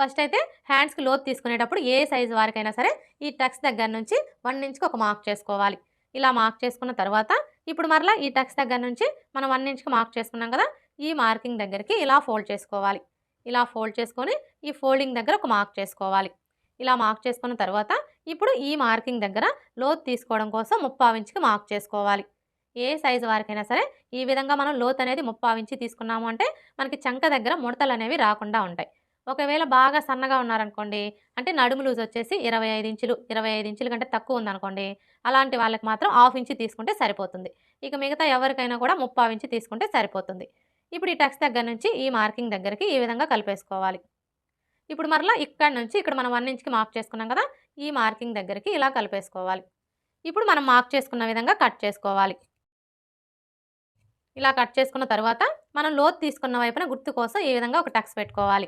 First అయితే హ్యాండ్స్‌కి లోతు తీసుకునేటప్పుడు ఏ సైజ్ వారికైనా సరే ఈ టక్స్ దగ్గర నుంచి 1 ఇంచ్‌కి ఒక మార్క్ చేసుకోవాలి. ఇలా మార్క్ చేసుకున్న తర్వాత ఇప్పుడు మరలా ఈ టక్స్ దగ్గర నుంచి మనం 1 ఇంచ్‌కి మార్క్ చేసుకున్నాం కదా! ఈ మార్కింగ్ దగ్గరికి ఇలా ఫోల్డ్ చేసుకోవాలి. ఇలా ఫోల్డ్ చేసుకొని ఈ ఫోల్డింగ్ దగ్గర ఒక మార్క్ చేసుకోవాలి. ఇలా మార్క్ చేసుకున్న తర్వాత ఇప్పుడు ఈ మార్కింగ్ దగ్గర లోతు తీసుకోవడం కోసం 3/4 ఇంచ్‌కి మార్క్ చేసుకోవాలి. ఏ సైజు వారికైనా సరే ఈ విధంగా మనం లోతు అనేది 3/4 ఇంచి తీసుకున్నాము అంటే మనకి చంక దగ్గర ముడతలనేవి రాకుండా ఉంటాయి. ఒకవేళ బాగా సన్నగా ఉన్నారనుకోండి, అంటే నడుము లూజ్ వచ్చేసి 25 ఇంచులు, 25 ఇంచుల కంటే తక్కువ ఉందనుకోండి, అలాంటి వాళ్ళకి మాత్రం 1/2 ఇంచి తీసుకుంటే సరిపోతుంది. ఇక మిగతా ఎవరికైనా కూడా 3/4 ఇంచి తీసుకుంటే సరిపోతుంది. ఇప్పుడు ఈ టక్స్ దగ్గర నుంచి ఈ మార్కింగ్ దగ్గరికి ఈ విధంగా కలిపేసుకోవాలి. ఇప్పుడు మరలా ఇక్కడి నుంచి ఇక్కడ మనం 1 ఇంచ్‌కి మార్క్ చేసుకున్నాం కదా! ఈ మార్కింగ్ దగ్గరికి ఇలా కలిపేసుకోవాలి. ఇప్పుడు మనం మార్క్ చేసుకున్న విధంగా కట్ చేసుకోవాలి. ఇలా కట్ చేసుకున్న తర్వాత మనం లోతు తీసుకున్న వైపున గుర్తు కోసం ఈ విధంగా ఒక టక్స్ పెట్టుకోవాలి.